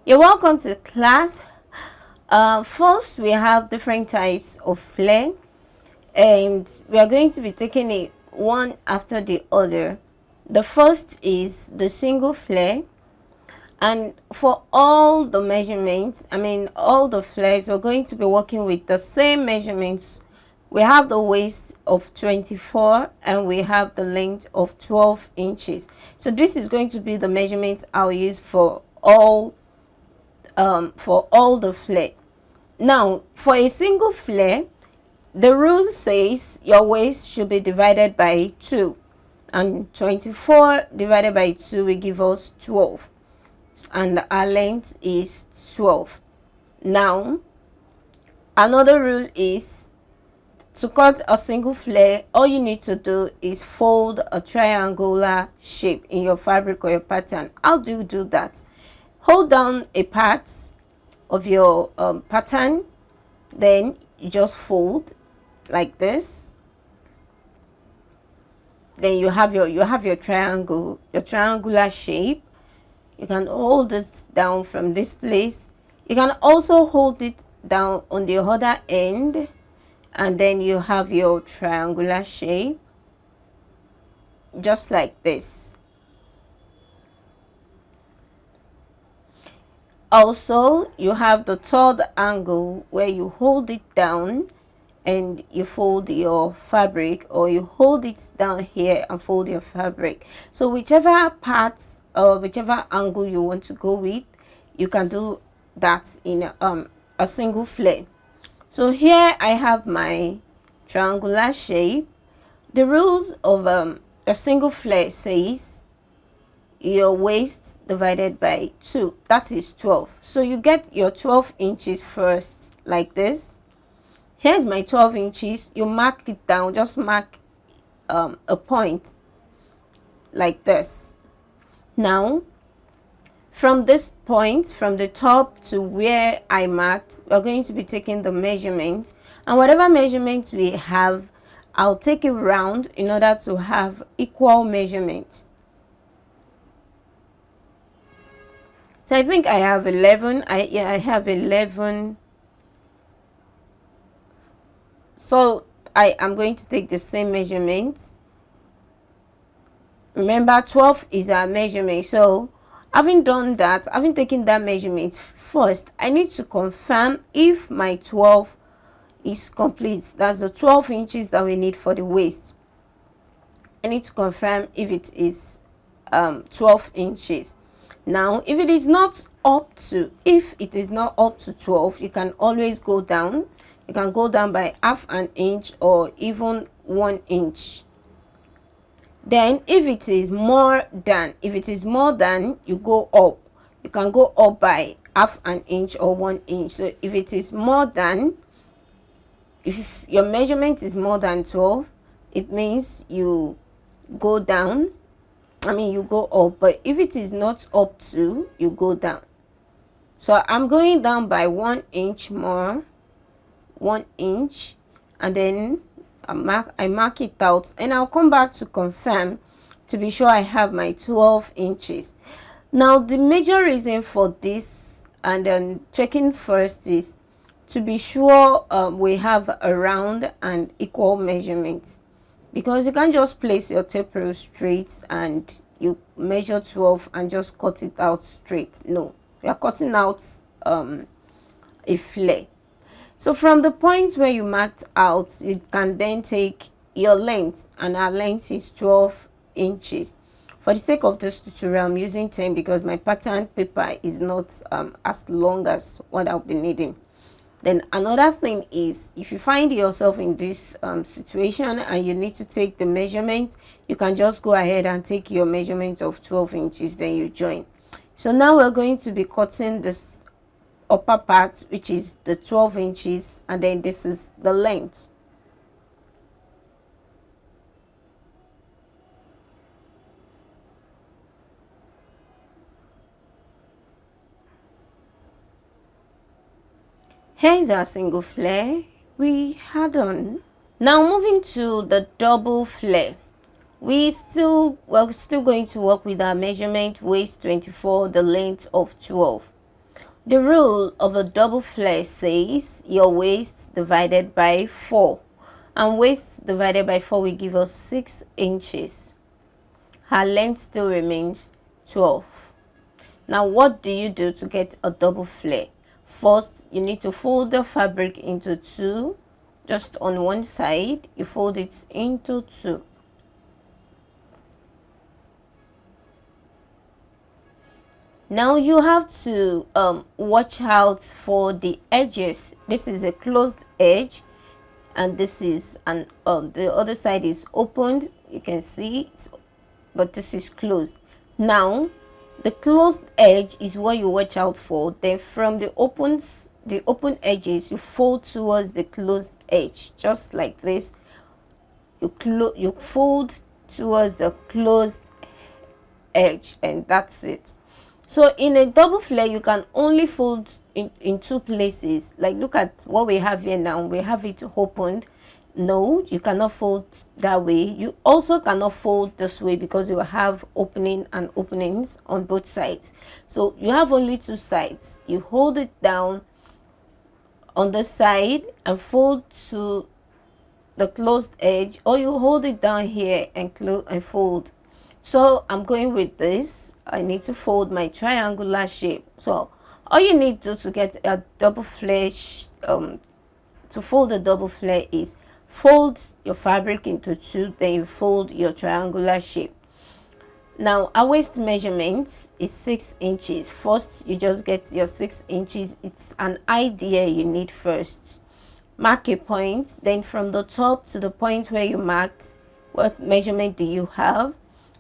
You're welcome to class. First, we have different types of flare, and we are going to be taking it one after the other. The first is the single flare, and for all the measurements, all the flares, we're going to be working with the same measurements. We have the waist of 24 and we have the length of 12 inches. So this is going to be the measurements I'll use for all the flare. Now, for a single flare, the rule says your waist should be divided by 2, and 24 divided by 2 will give us 12, and our length is 12. Now, another rule is to cut a single flare, all you need to do is fold a triangular shape in your fabric or your pattern. How do you do that? Hold down a part of your pattern, then you just fold like this. Then you have your triangular shape. You can hold it down from this place. You can also hold it down on the other end, and then you have your triangular shape just like this. Also, you have the third angle where you hold it down and you fold your fabric, or you hold it down here and fold your fabric. So whichever part or whichever angle you want to go with, you can do that in a single flare. So here I have my triangular shape. The rules of a single flare says your waist divided by 2, that is 12. So you get your 12 inches first like this. Here's my 12 inches. You mark it down, just mark a point like this. Now, from this point, from the top to where I marked, we're going to be taking the measurement, and whatever measurement we have, I'll take it round in order to have equal measurement. So I think I have 11. I have 11. So I am going to take the same measurements. Remember, 12 is our measurement. So having done that, having taken that measurement first, I need to confirm if my 12 is complete. That's the 12 inches that we need for the waist. I need to confirm if it is 12 inches. Now, if it is not up to 12, you can always go down. You can go down by half an inch or even 1 inch. Then if it is more than, you go up. You can go up by half an inch or 1 inch. So if it is more than, if your measurement is more than 12, it means you go down. You go up. But if it is not up to, you go down. So I'm going down by 1 inch more, 1 inch, and then I mark it out, and I'll come back to confirm to be sure I have my 12 inches. Now, the major reason for this and then checking first is to be sure we have a round and equal measurement, because you can't just place your tape rule straight and you measure 12 and just cut it out straight. No, we are cutting out a flare. So from the points where you marked out, you can then take your length, and our length is 12 inches. For the sake of this tutorial, I'm using 10 because my pattern paper is not as long as what I'll be needing. Then another thing is, if you find yourself in this situation and you need to take the measurement, you can just go ahead and take your measurement of 12 inches, then you join. So now we're going to be cutting this upper part, which is the 12 inches, and then this is the length. Here's our single flare we had on. Now moving to the double flare. We're still going to work with our measurement, waist 24, the length of 12. The rule of a double flare says your waist divided by 4, and waist divided by 4 will give us 6 inches. Her length still remains 12. Now what do you do to get a double flare? First, you need to fold the fabric into 2. Just on one side, you fold it into 2. Now you have to watch out for the edges. This is a closed edge, and this is the other side is opened. You can see it, but this is closed. Now the closed edge is what you watch out for. Then from the open edges, you fold towards the closed edge, just like this. You fold towards the closed edge, and that's it. So in a double flare, you can only fold in 2 places. Like, look at what we have here now. We have it opened. No, you cannot fold that way. You also cannot fold this way because you have opening and openings on both sides. So you have only 2 sides. You hold it down on the side and fold to the closed edge, or you hold it down here and close and fold. So I'm going with this. I need to fold my triangular shape. So all you need to do to get a double flare, to fold a double flare, is fold your fabric into 2, then you fold your triangular shape. Now our waist measurement is 6 inches. First, you just get your 6 inches. It's an idea you need first. Mark a point, then from the top to the point where you marked, what measurement do you have?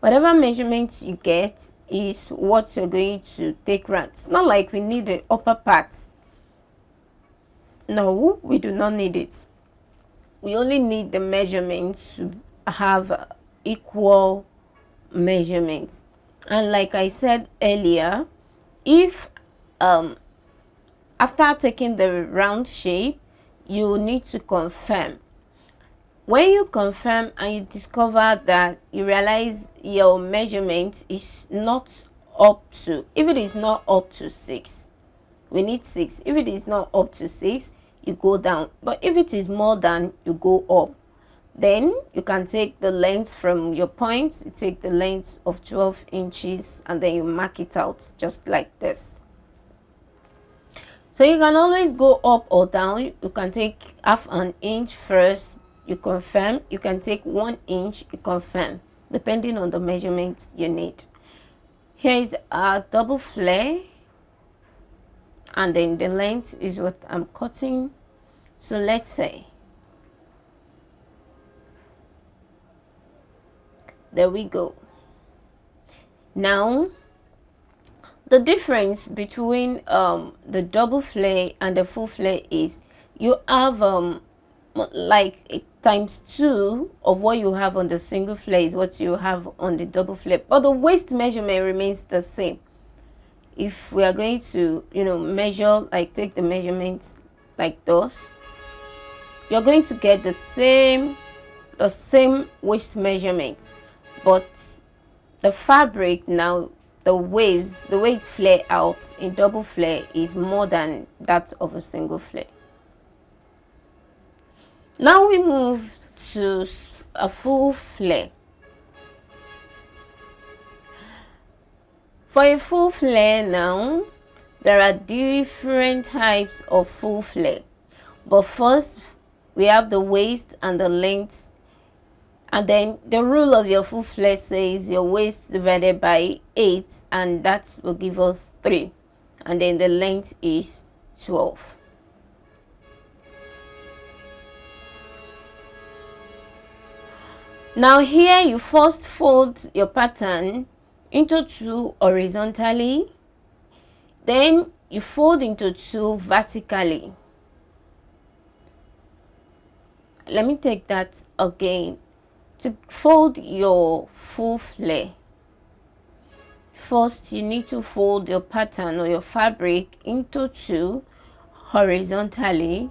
Whatever measurement you get is what you're going to take round. It's not like we need the upper part. No, we do not need it. We only need the measurements to have equal measurements. And like I said earlier, if after taking the round shape, you need to confirm. When you confirm and you discover that you realize your measurement is not up to, if it is not up to 6, we need 6. If it is not up to 6, you go down. But if it is more than, you go up. Then you can take the length from your points. You take the length of 12 inches and then you mark it out just like this. So you can always go up or down. You can take half an inch first, you confirm. You can take 1 inch, you confirm, depending on the measurements you need. Here is a double flare, and then the length is what I'm cutting. So let's say, there we go. Now the difference between the double flare and the full flare is you have like ×2 of what you have on the single flare is what you have on the double flare, but the waist measurement remains the same. If we are going to measure, like take the measurements like those, you're going to get the same waist measurement, but the fabric now, the way it's flare out in double flare is more than that of a single flare. Now we move to a full flare. For a full flare now, there are different types of full flare. But first, we have the waist and the length. And then the rule of your full flare says your waist divided by 8, and that will give us 3. And then the length is 12. Now here you first fold your pattern into 2 horizontally, then you fold into 2 vertically. Let me take that again. To fold your full flare, first you need to fold your pattern or your fabric into 2 horizontally,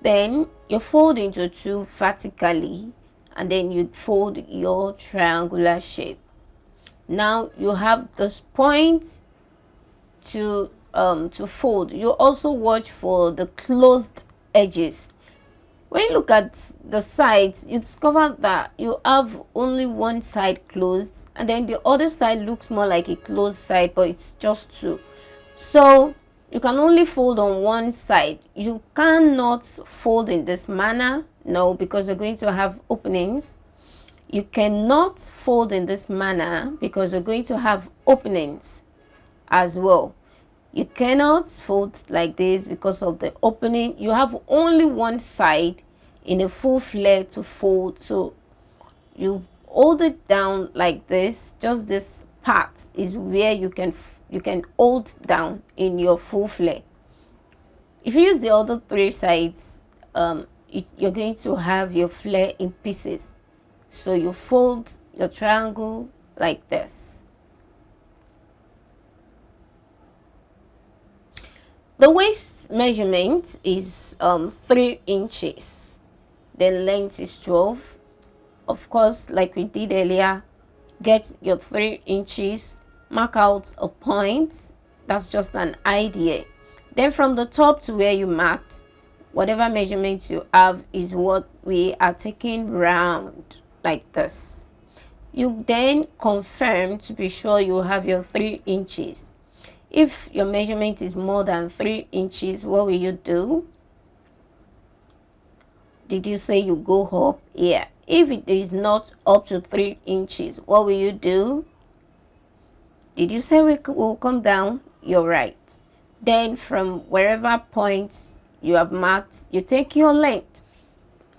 then you fold into 2 vertically, and then you fold your triangular shape. Now you have this point to to fold, you also watch for the closed edges. When you look at the sides, you discover that you have only one side closed, and then the other side looks more like a closed side, but it's just two. So you can only fold on one side. You cannot fold in this manner, no, because you're going to have openings. You cannot fold in this manner because you're going to have openings as well. You cannot fold like this because of the opening. You have only one side in a full flare to fold, so you hold it down like this. Just this part is where you can hold down in your full flare. If you use the other three sides, you're going to have your flare in pieces. So you fold your triangle like this. The waist measurement is 3 inches. The length is 12. Of course, like we did earlier, get your 3 inches, mark out a point. That's just an idea. Then from the top to where you marked, whatever measurement you have is what we are taking round like this. You then confirm to be sure you have your 3 inches. If your measurement is more than 3 inches, what will you do? Did you say you go up? Yeah. If it is not up to 3 inches, what will you do? Did you say we will come down? You're right. Then from wherever points you have marked, you take your length.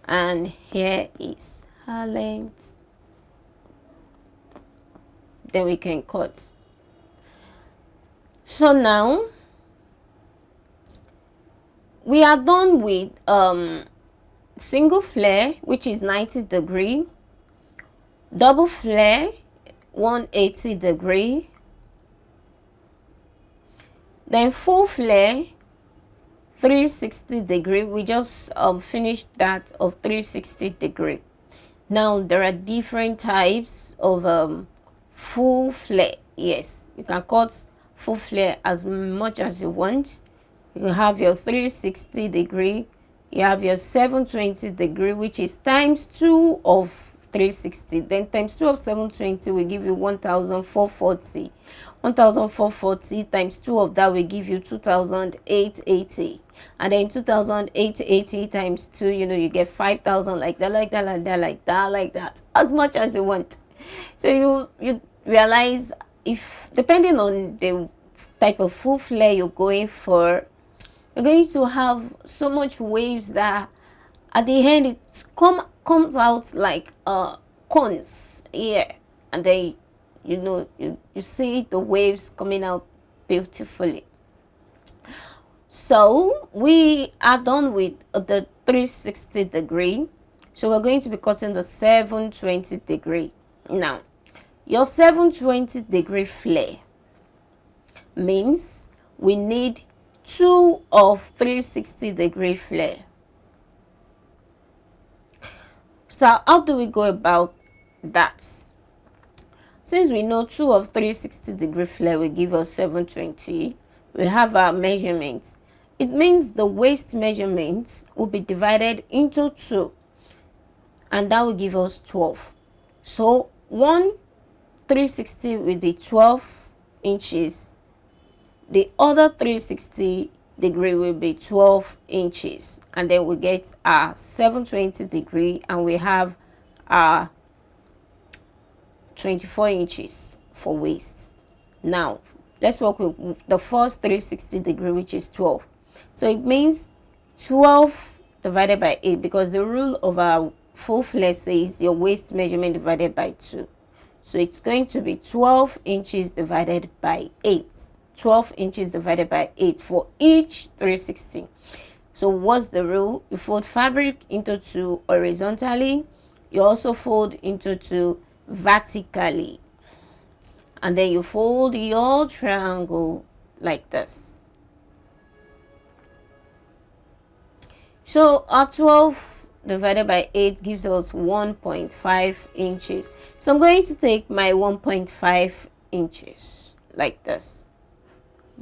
And here is her length. Then we can cut. So now we are done with single flare, which is 90 degree, double flare 180 degree, then full flare 360 degree. We just finished that of 360 degree. Now there are different types of full flare. Yes, you can cut full flare as much as you want. You have your 360 degree, you have your 720 degree, which is times 2 of 360, then times 2 of 720 will give you 1440. 1440 times 2 of that will give you 2880, and then 2880 times 2, you get 5000, like that, as much as you want. So you realize, if depending on the type of full flare you're going for, you're going to have so much waves that at the end it comes out like cones. Yeah, and then you see the waves coming out beautifully. So we are done with the 360 degree, so we're going to be cutting the 720 degree. Now your 720 degree flare means we need 2 of 360 degree flare. So how do we go about that? Since we know 2 of 360 degree flare will give us 720, we have our measurements. It means the waist measurement will be divided into 2, and that will give us 12. So 1 360 will be 12 inches. The other 360 degree will be 12 inches. And then we get our 720 degree, and we have our 24 inches for waist. Now let's work with the first 360 degree, which is 12. So it means 12 divided by 8, because the rule of our full flare says your waist measurement divided by 2. So it's going to be 12 inches divided by 8. 12 inches divided by 8 for each 360. So what's the rule? You fold fabric into 2 horizontally. You also fold into 2 vertically. And then you fold your triangle like this. So our 12 divided by 8 gives us 1.5 inches. So I'm going to take my 1.5 inches like this.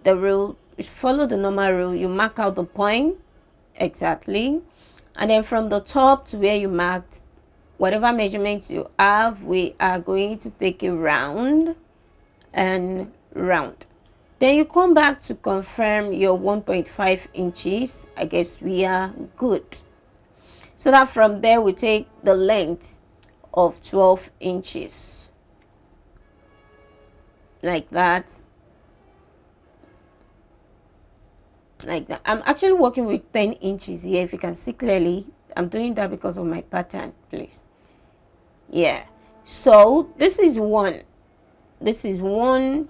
The rule follow the normal rule. You mark out the point exactly, and then from the top to where you marked, whatever measurements you have, we are going to take a round and round. Then you come back to confirm your 1.5 inches. I guess we are good. So that from there we take the length of 12 inches. Like that. Like that. I'm actually working with 10 inches here. If you can see clearly, I'm doing that because of my pattern, please. Yeah. So this is one. This is one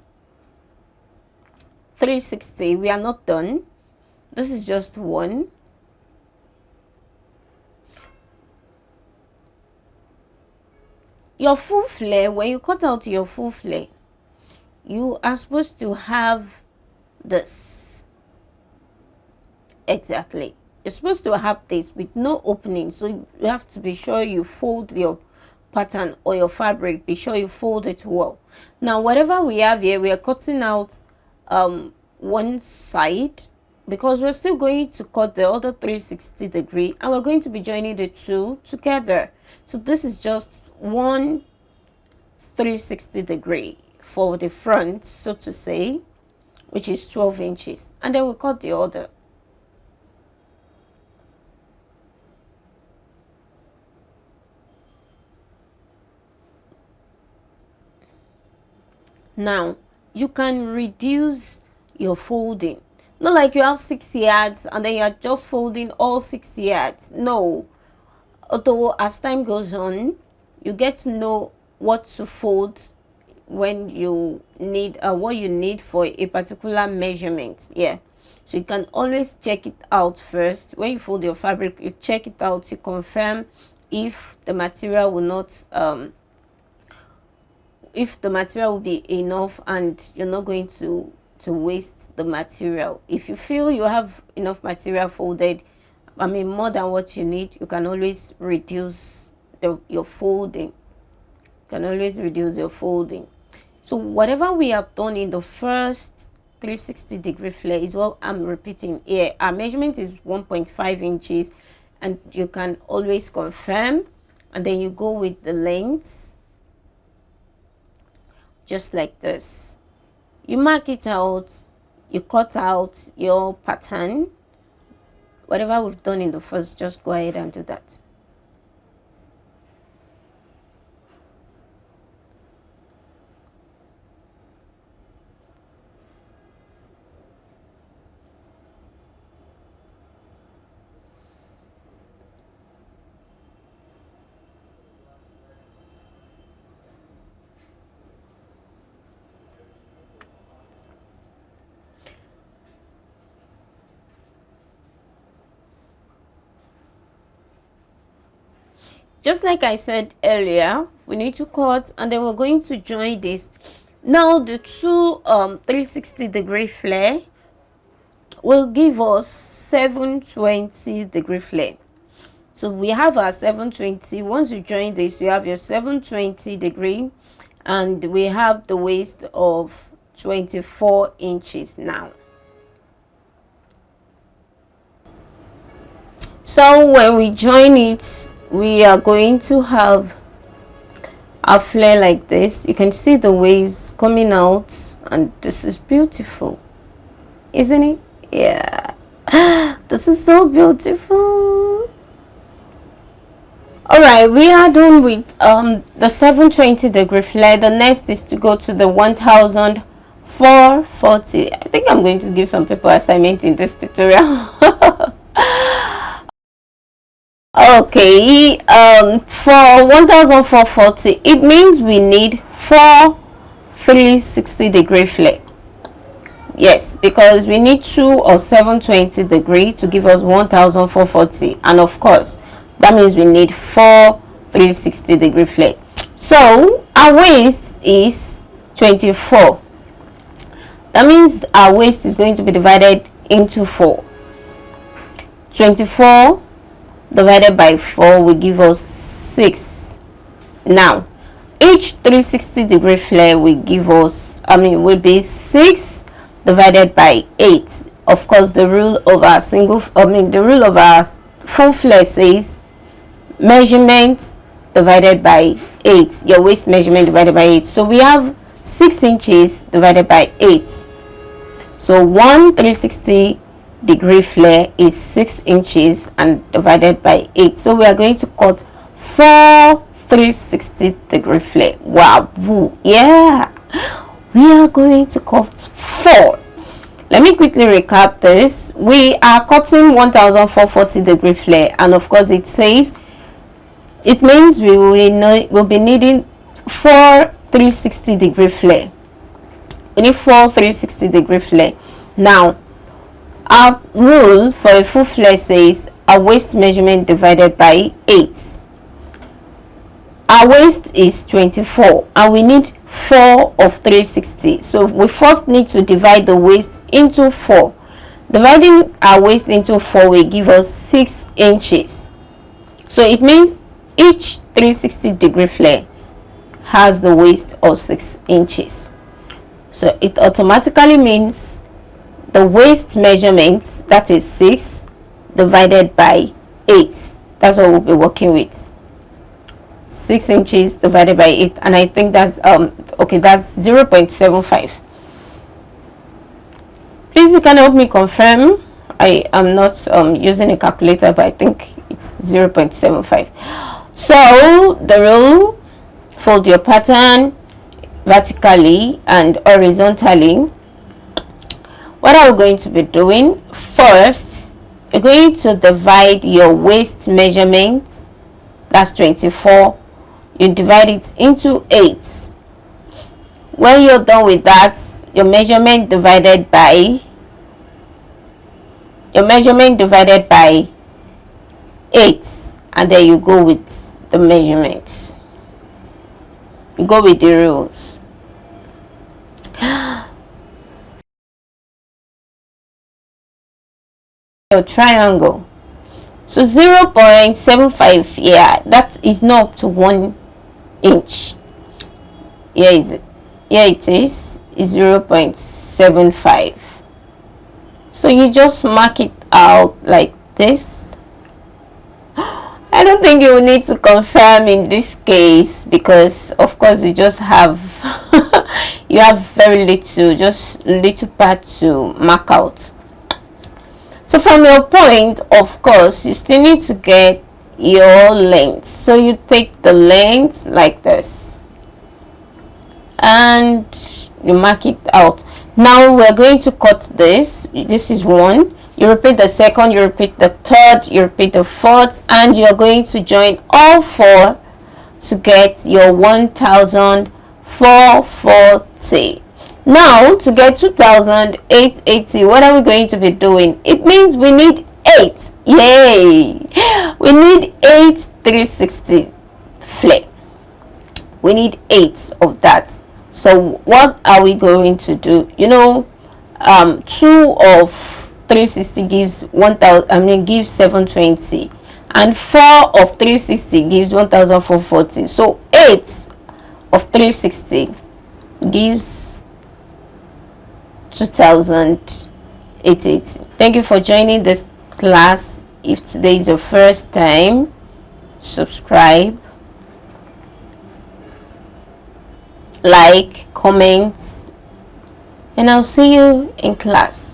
360. We are not done. This is just one. Your full flare, when you cut out your full flare, you are supposed to have this. Exactly. You're supposed to have this with no opening. So you have to be sure you fold your pattern or your fabric. Be sure you fold it well. Now whatever we have here, we are cutting out one side because we're still going to cut the other 360 degree, and we're going to be joining the two together. So this is just one 360 degree for the front, so to say, which is 12 inches, and then we cut the other. Now you can reduce your folding. Not like you have 6 yards and then you're just folding all 6 yards. No. Although as time goes on, you get to know what to fold when you need what you need for a particular measurement. Yeah. So you can always check it out first. When you fold your fabric, you check it out to confirm if the material will not if the material will be enough and you're not going to waste the material. If you feel you have enough material folded, I mean more than what you need, you can always reduce your folding. You can always reduce your folding. So whatever we have done in the first 360 degree flare is what I'm repeating here. Our measurement is 1.5 inches, and you can always confirm, and then you go with the lengths just like this. You mark it out, you cut out your pattern. Whatever we've done in the first, just go ahead and do that. Just like I said earlier, we need to cut, and then we're going to join this. Now the two 360 degree flare will give us 720 degree flare. So we have our 720. Once you join this, you have your 720 degree, and we have the waist of 24 inches now. So when we join it, we are going to have a flare like this. You can see the waves coming out, and this is beautiful, isn't it? Yeah. This is so beautiful. All right, we are done with the 720 degree flare. The next is to go to the 1440. I think I'm going to give some people assignment in this tutorial. Okay, for 1440, it means we need 4 360 degree flare. Yes, because we need 2 or 720 degree to give us 1440, and of course that means we need 4 360 degree flare. So our waist is 24. That means our waist is going to be divided into 4. 24 divided by 4 will give us 6. Now each 360 degree flare will give us, will be 6 divided by 8. Of course, the rule of our the rule of our full flare says measurement divided by 8, your waist measurement divided by 8. So we have 6 inches divided by 8. So 1 360-degree flare is 6 inches and divided by 8. So we are going to cut 4 360-degree flare. Wow, yeah, we are going to cut 4. Let me quickly recap this. We are cutting 1440-degree flare, and of course it says it means we'll be needing 4 360-degree flare. We need 4 360-degree flare. Now our rule for a full flare says our waist measurement divided by 8. Our waist is 24 and we need 4 of 360. So we first need to divide the waist into 4. Dividing our waist into 4 will give us 6 inches. So it means each 360-degree flare has the waist of 6 inches. So it automatically means the waist measurement, that is 6 divided by 8. That's what we'll be working with. 6 inches divided by 8, and I think that's okay, that's 0.75. Please, you can help me confirm. I am not using a calculator, but I think it's 0.75. So the rule: fold your pattern vertically and horizontally. What are we going to be doing? First, you're going to divide your waist measurement, that's 24. You divide it into 8. When you're done with that, your measurement divided by 8, and then you go with the measurement. You go with the rules. Your triangle. So 0.75, yeah, that is not up to 1 inch. Here it is 0.75. So you just mark it out like this. I don't think you will need to confirm in this case, because of course you just have you have very little, just little part to mark out. So from your point, of course, you still need to get your length. So you take the length like this and you mark it out. Now we're going to cut this. This is 1. You repeat the second, you repeat the third, you repeat the fourth, and you're going to join all 4 to get your 1440. Now to get 2880, what are we going to be doing? It means we need 8. Yay! We need 8 360 flare. We need 8 of that. So what are we going to do? 2 of 360 gives 1000, gives 720, and 4 of 360 gives 1440. So 8 of 360 gives 2880. Thank you for joining this class. If today is your first time, subscribe, like, comment, and I'll see you in class.